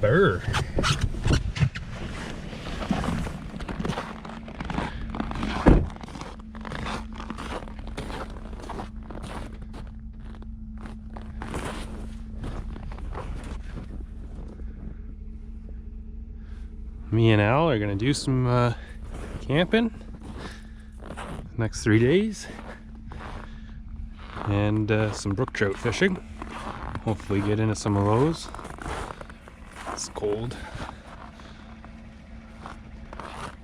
burr. Me and Al are gonna do some camping next 3 days and some brook trout fishing. Hopefully get into some of those. It's cold.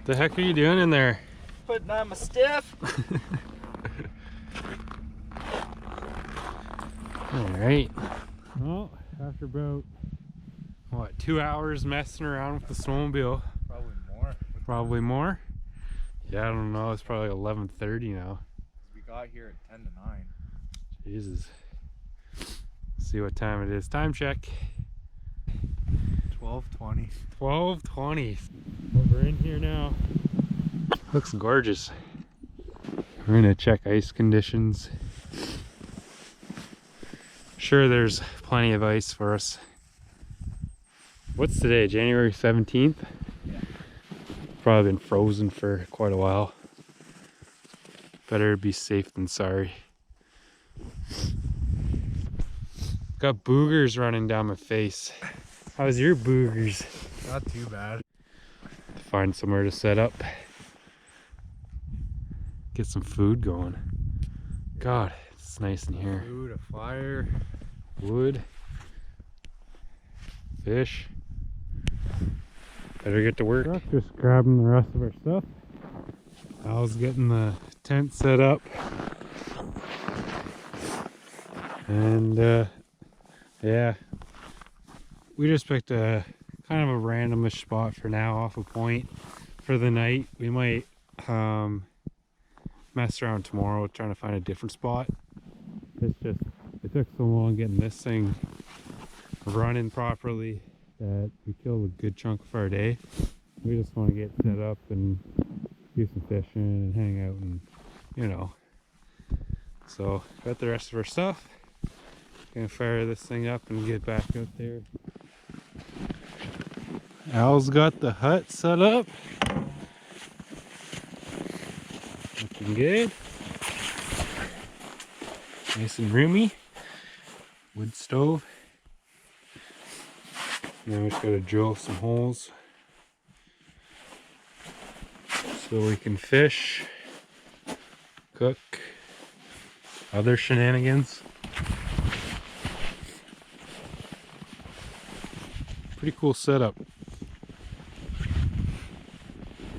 The heck are you doing in there? Putting on my stiff. Alright. Well, after about, what, 2 hours messing around with the snowmobile. Probably more. Probably more? Yeah, I don't know. It's probably 11:30 now. We got here at 10 to 9. Jesus. See what time it is. Time check. 12:20. 12:20. Well, we're in here now. Looks gorgeous. We're gonna check ice conditions. Sure, there's plenty of ice for us. What's today? January 17th? Yeah. Probably been frozen for quite a while. Better be safe than sorry. Got boogers running down my face. How's your boogers? Not too bad. Find somewhere to set up. Get some food going. God, it's nice in here. Food, a fire. Wood. Fish. Better get to work. Just grabbing the rest of our stuff. Al's getting the tent set up. And yeah, we just picked a kind of a randomish spot for now off a point for the night. We might mess around tomorrow trying to find a different spot. It's just, it took so long getting this thing running properly that we killed a good chunk of our day. We just want to get set up and do some fishing and hang out and, you know. So got the rest of our stuff. Gonna fire this thing up and get back out there. Al's got the hut set up. Looking good. Nice and roomy. Wood stove. Now we just gotta drill some holes so we can fish, cook, other shenanigans. Pretty cool setup.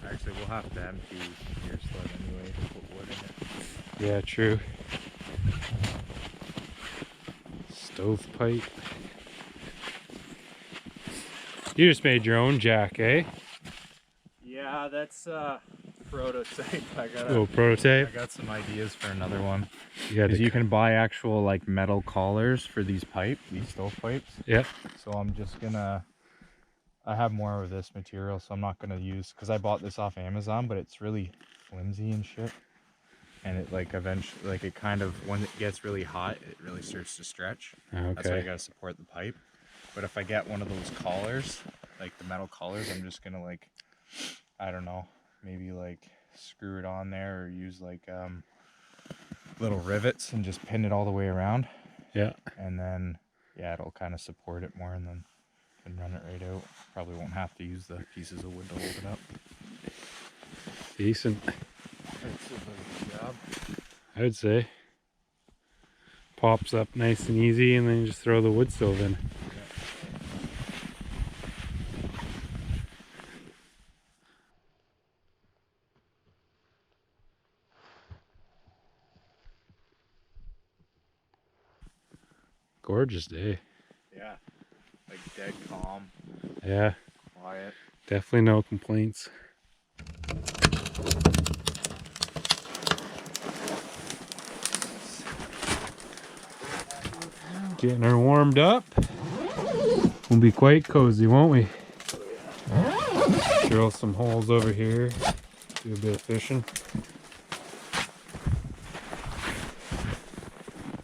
Actually, we'll have to empty your sled anyway to put wood in it. Yeah, true. Stovepipe. You just made your own jack, eh? Yeah, that's prototype. Little prototype. I got some ideas for another one. You can buy actual like metal collars for these stove pipes. Yeah. So I'm just gonna. I have more of this material, so I'm not gonna use, because I bought this off Amazon, but it's really flimsy and shit. And it like eventually, like it kind of, when it gets really hot, it really starts to stretch. Okay. That's why you gotta support the pipe. But if I get one of those collars, like the metal collars, I'm just gonna like, I don't know, maybe like screw it on there or use like little rivets and just pin it all the way around. Yeah. And then, yeah, it'll kind of support it more, and then can run it right out. Probably won't have to use the pieces of wood to hold it up. Decent. That's a good job. I would say. Pops up nice and easy, and then you just throw the wood stove in. Gorgeous day. Yeah, like dead calm. Yeah. Quiet. Definitely no complaints. Getting her warmed up. We'll be quite cozy, won't we? Drill some holes over here. Do a bit of fishing.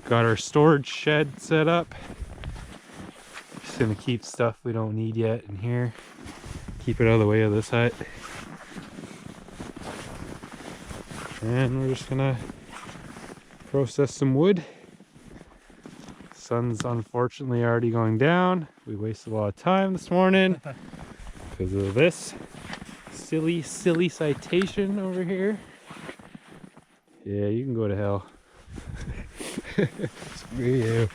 Got our storage shed set up. gonna keep stuff we don't need yet in here. Keep it out of the way of this hut. And we're just gonna process some wood. Sun's unfortunately already going down. We wasted a lot of time this morning because of this silly citation over here. Yeah, you can go to hell. Screw you.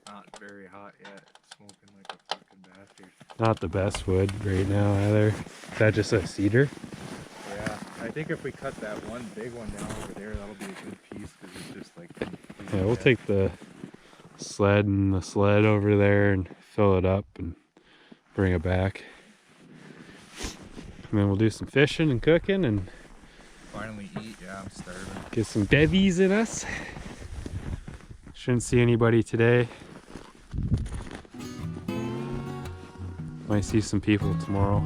Not very hot yet. Smoking like a fucking bastard. Not the best wood right now either. Is that just a cedar? Yeah, I think if we cut that one big one down over there, that'll be a good piece because it's just like. Yeah, we'll take the sled and the sled over there and fill it up and bring it back. And then we'll do some fishing and cooking and Finally eat. Yeah, I'm starving. get some bevies in us. Shouldn't see anybody today. Might see some people tomorrow.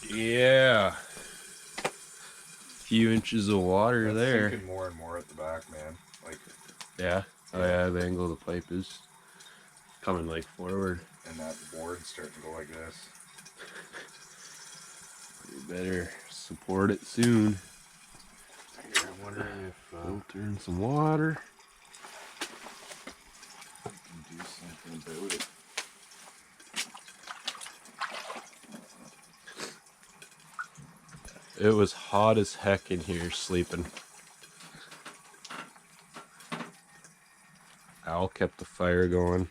Yeah. Few inches of water there. Sinking more and more at the back, man. Like, Yeah. Oh yeah, the angle of the pipe is coming like forward. and that board's starting to go like this. You better support it soon. Here, I'm wondering if Filter in some water. I can do something about it. It was hot as heck in here sleeping. Al kept the fire going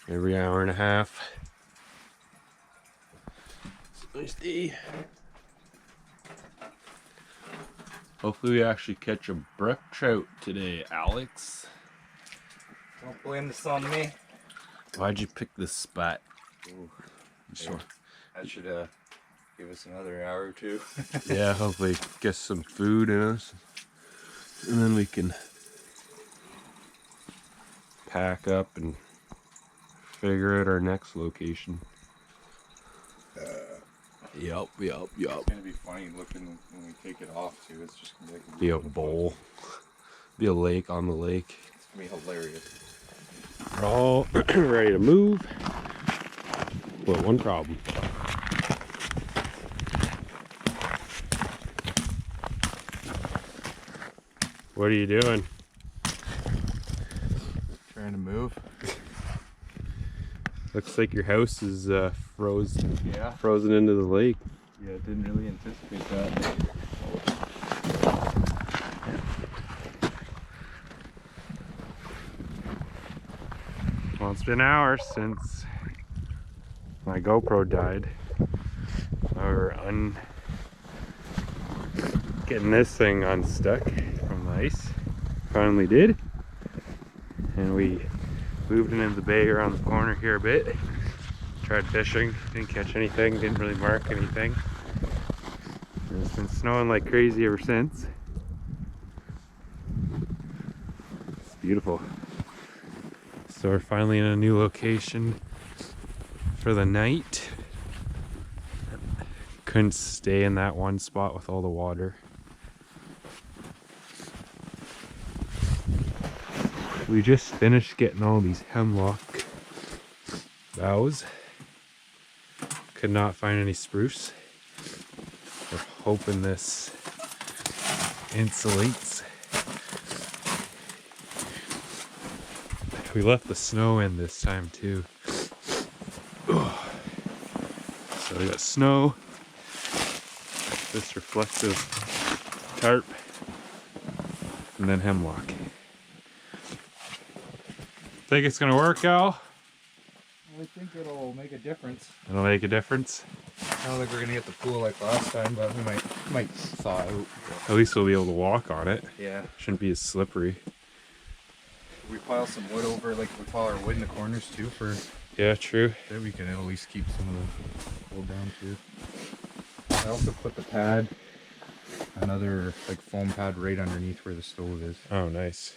every hour and a half. It's a nice day. Hopefully we actually catch a brook trout today, Alex. Don't blame this on me. Why'd you pick this spot? Ooh, Sure. that should give us another hour or two. Yeah, hopefully get some food in us. And then we can pack up and figure out our next location. Yup. It's gonna be funny looking when we take it off too. It's just gonna be like Be a bowl. Be a lake on the lake. It's gonna be hilarious. We're all ready to move. But one problem. What are you doing? Trying to move. Looks like your house is frozen Yeah. into the lake. Yeah, didn't really anticipate that. Well, it's been hours since my GoPro died. Or getting this thing unstuck from the ice. Finally did. And we moved it into the bay around the corner here a bit. Tried fishing, didn't catch anything, didn't really mark anything. And it's been snowing like crazy ever since. It's beautiful. So we're finally in a new location for the night. Couldn't stay in that one spot with all the water. We just finished getting all these hemlock boughs. Could not find any spruce. We're hoping this insulates. We left the snow in this time too. So we got snow, this reflective tarp, and then hemlock. Think it's gonna work, Al? I think it'll make a difference. It'll make a difference. I don't think we're gonna get the pool like last time, but we might thaw out. At least we'll be able to walk on it. Yeah. Shouldn't be as slippery. We pile some wood over, like we pile our wood in the corners too, for Yeah, true. that we can at least keep some of the cold down too. I also put the pad, another like foam pad right underneath where the stove is. Oh, nice.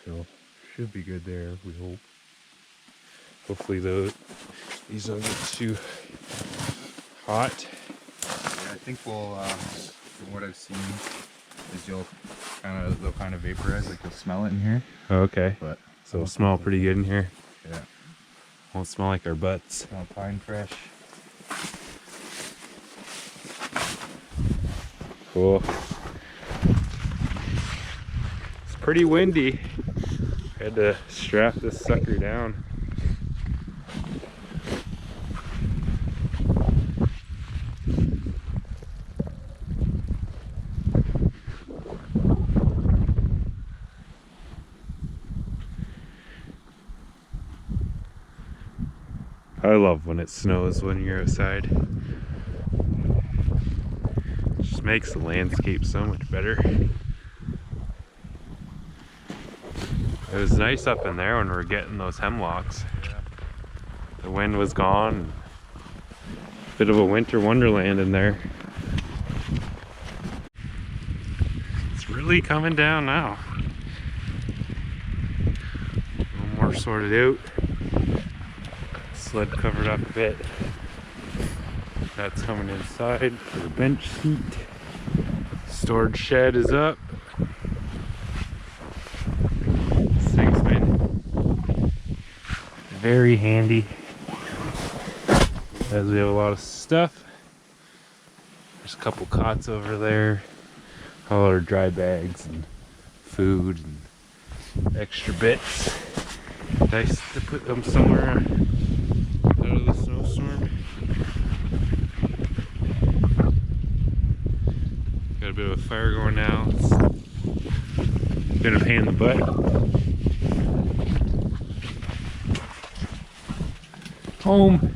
So should be good there, we hope. Hopefully these don't get too hot. Yeah, I think we'll, from what I've seen, is they'll kind of vaporize, like you'll smell it in here. Oh, okay. But So it'll smell pretty good in here. yeah, Won't smell like our butts. smell pine fresh. Cool. It's pretty windy. I had to strap this sucker down. I love when it snows when you're outside. It just makes the landscape so much better. It was nice up in there when we were getting those hemlocks. Yeah. The wind was gone. Bit of a winter wonderland in there. It's really coming down now. A little more sorted out. Sled covered up a bit. That's coming inside for the bench seat. Storage shed is up. This thing's been very handy as we have a lot of stuff. There's a couple cots over there, all our dry bags and food and extra bits. Nice to put them somewhere out of the snowstorm. Got a bit of a fire going now. It's been a pain in the butt. Home.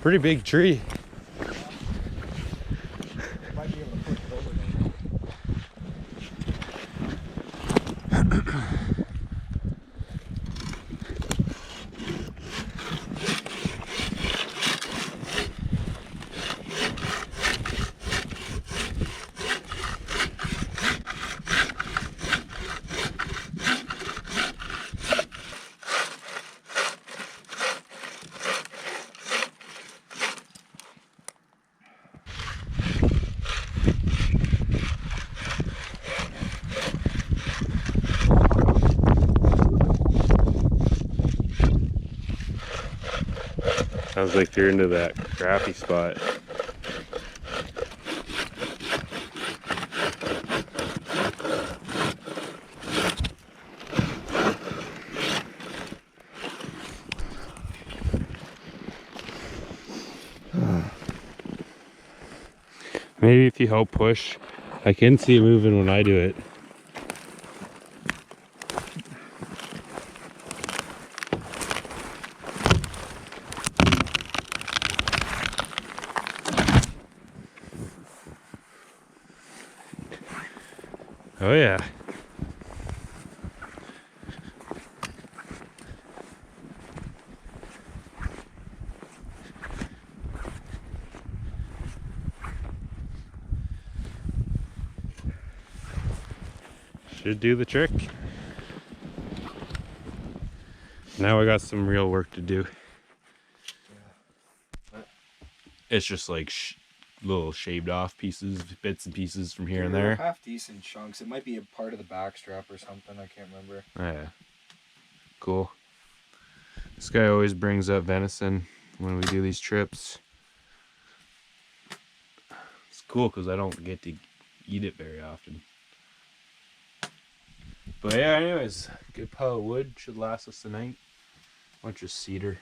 Pretty big tree. Might be able to push it over there. Sounds like you're into that crappie spot. Maybe if you help push, I can see it moving when I do it. Oh yeah. Should do the trick. Now I got some real work to do. It's just like little shaved off pieces, bits and pieces from here and there. Half decent chunks. It might be a part of the back strap or something. I can't remember. Oh, yeah. Cool. This guy always brings up venison when we do these trips. It's cool because I don't get to eat it very often. But yeah, anyways, good pile of wood should last us the night. Bunch of cedar.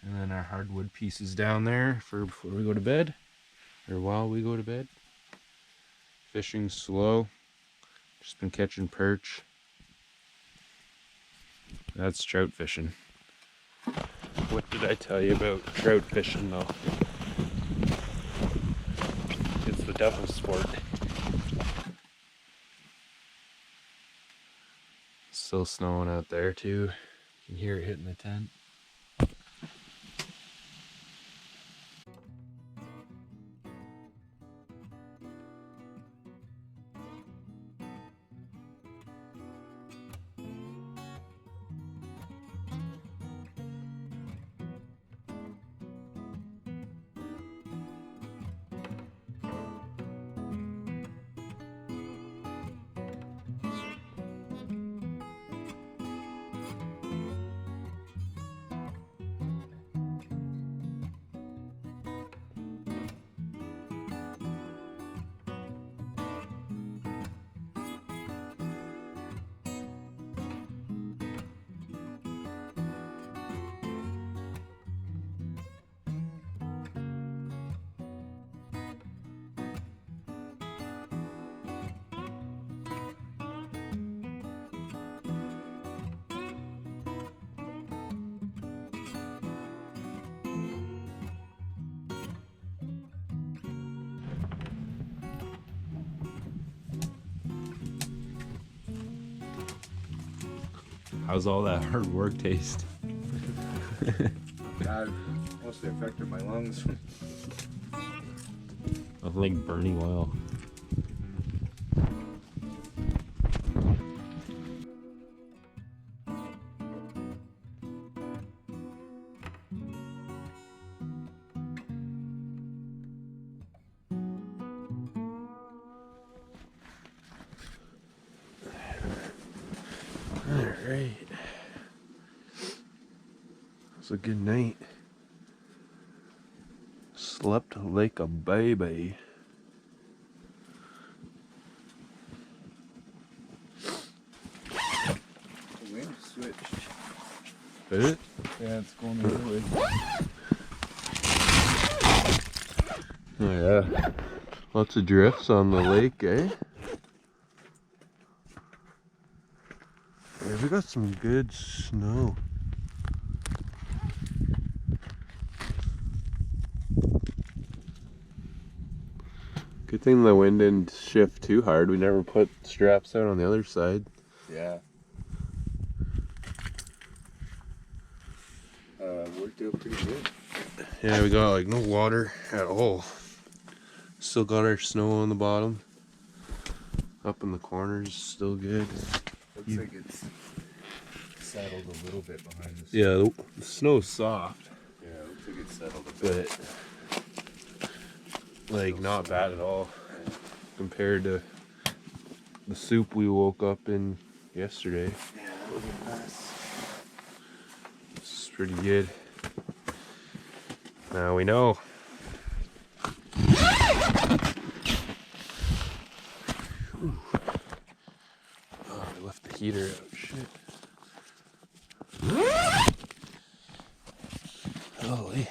And then our hardwood pieces down there for before we go to bed. Or while we go to bed. Fishing slow. Just been catching perch. That's trout fishing. What did I tell you about trout fishing though? It's the devil's sport. Still snowing out there too. You can hear it hitting the tent. How's all that hard work taste? Mostly affected my lungs. Nothing like burning oil. Alright. It was a good night. Slept like a baby. The wind switched. Did it? Yeah, it's going the other way. Oh yeah. Lots of drifts on the lake, eh? Yeah, we got some good snow. Good thing the wind didn't shift too hard. We never put straps out on the other side. Yeah. Worked out pretty good. Yeah, we got like no water at all. Still got our snow on the bottom. Up in the corners, still good. Looks like it's settled a little bit behind this. Yeah, the snow's soft, Yeah, it looks like it's settled a bit. but like not bad at all compared to the soup we woke up in yesterday. Yeah, that was a mess. It's pretty good. Now we know. Ooh. Oh, I left the heater out. Shit. Holy.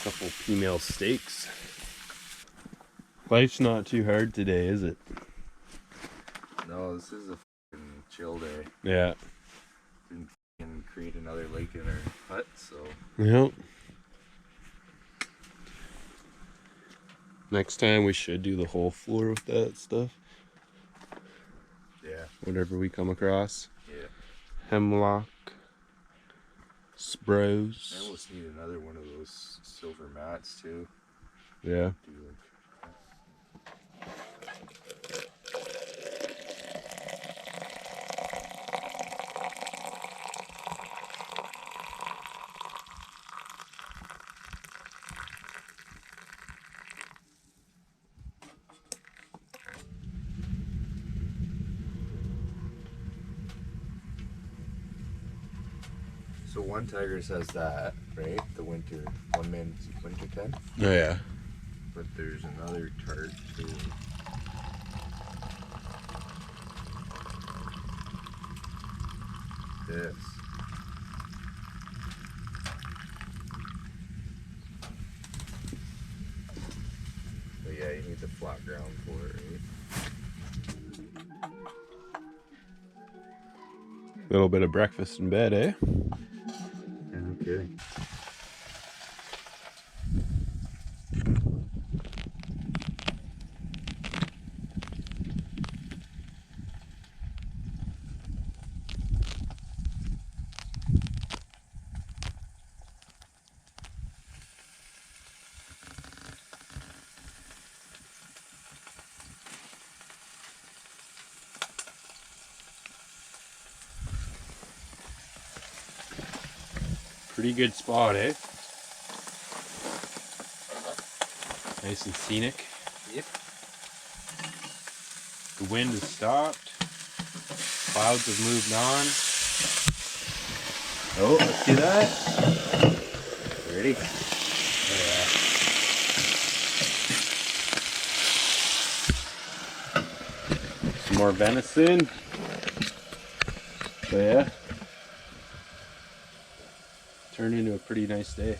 Couple female steaks. Life's not too hard today, is it? No, this is a fucking chill day. Yeah. Didn't fucking create another lake in our hut, so. Yep. Next time we should do the whole floor with that stuff. Yeah. Whatever we come across. Yeah. Hemlock. I Sprouse. almost need another one of those silver mats too. Yeah. Do like. So one Tigers has that, right? The winter, one man's winter tent. Oh yeah. But there's another tart too. This. But yeah, you need the flat ground for it, right? Little bit of breakfast in bed, eh? Okay. Pretty good spot, eh? Nice and scenic. Yep. The wind has stopped. Clouds have moved on. Oh, let's see that. Ready? Yeah. Some more venison. So yeah. Turned into a pretty nice day.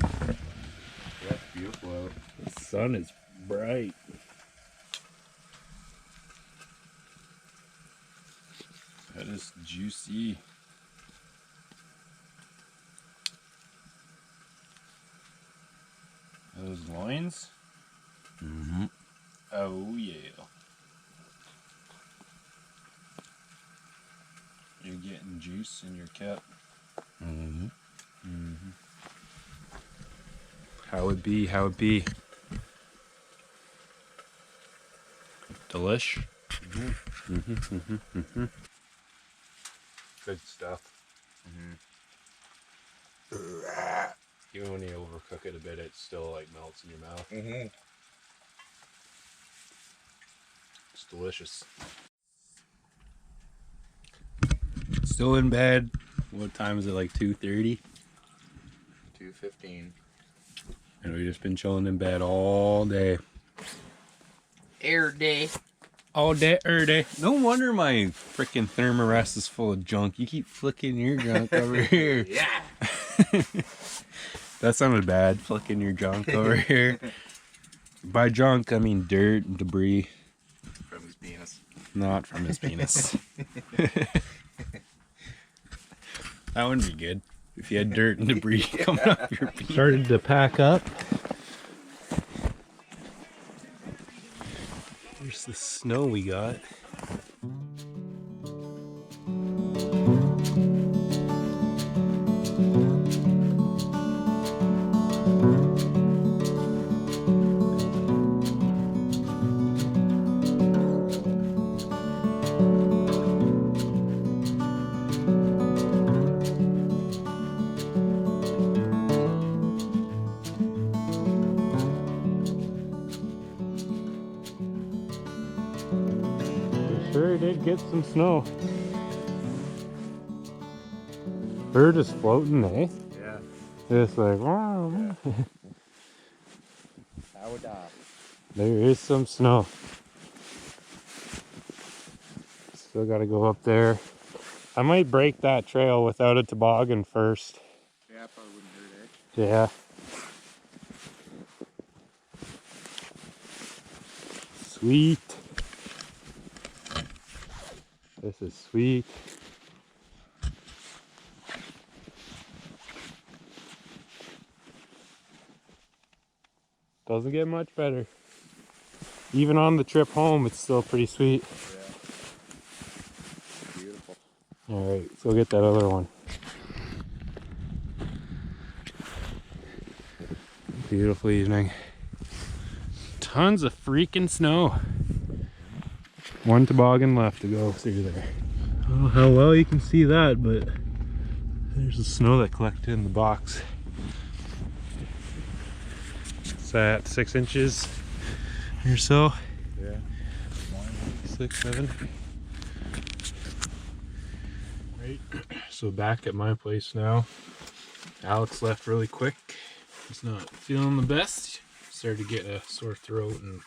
Yeah, it's beautiful out. The sun is bright. That is juicy. Those loins? Mm-hmm. Oh yeah. You're getting juice in your cup. Mm-hmm. Mm-hmm. How it be? How it be? Delish. Mm-hmm. Mm-hmm. Mm-hmm. Mm-hmm. Good stuff. Mm-hmm. Even when you overcook it a bit, it still like melts in your mouth. Mm-hmm. It's delicious. Still in bed. What time is it? Like 2:30? 2:15. And we've just been chilling in bed all day. Air day. All day, day. No wonder my freaking thermarest is full of junk. You keep flicking your junk over here. Yeah. That sounded bad, flicking your junk over here. By junk, I mean dirt and debris. From his penis. Not from his penis. That wouldn't be good. If you had dirt and debris coming off your penis. Started to pack up. Here's the snow we got. Sure did get some snow. We're just floating, eh? Yeah. Just like, wow. Sourdough. There is some snow. Still gotta go up there. I might break that trail without a toboggan first. Yeah, probably wouldn't hurt, Yeah. sweet. This is sweet. Doesn't get much better. Even on the trip home, it's still pretty sweet. Yeah. Beautiful. Alright, let's go get that other one. Beautiful evening. Tons of freaking snow. One toboggan left to go through there. Oh, how well you can see that, but there's the snow that collected in the box. It's at 6 inches or so. Yeah. 6, 7. Right. So back at my place now. Alex left really quick. He's not feeling the best. Started to get a sore throat and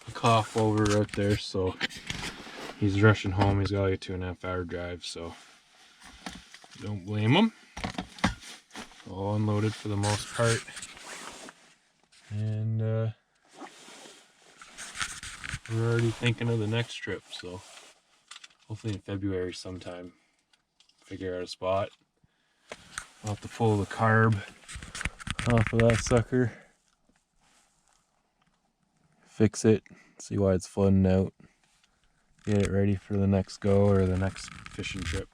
a cough over right there, so he's rushing home. He's got like a 2.5 hour drive, so don't blame him. All unloaded for the most part. And we're already thinking of the next trip, so hopefully in February sometime figure out a spot. I'll have to pull the carb off of that sucker, fix it, see why it's flooding out, get it ready for the next go or the next fishing trip,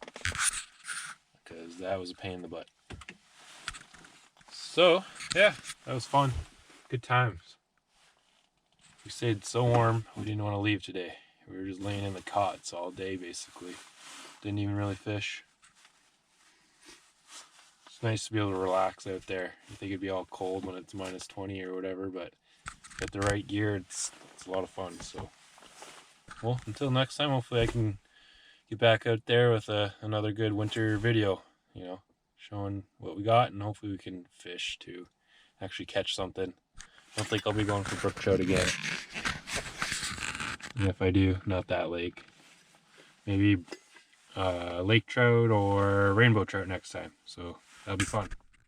because that was a pain in the butt. So yeah, that was fun, good times. We stayed so warm we didn't want to leave today. We were just laying in the cots all day basically, didn't even really fish. It's nice to be able to relax out there. You think it'd be all cold when it's minus 20 or whatever, but at the right gear, it's a lot of fun. So, well, until next time, hopefully I can get back out there with another good winter video, you know, showing what we got, and hopefully we can fish to actually catch something. I don't think I'll be going for brook trout again. And if I do, not that lake. Maybe lake trout or rainbow trout next time. So that'll be fun.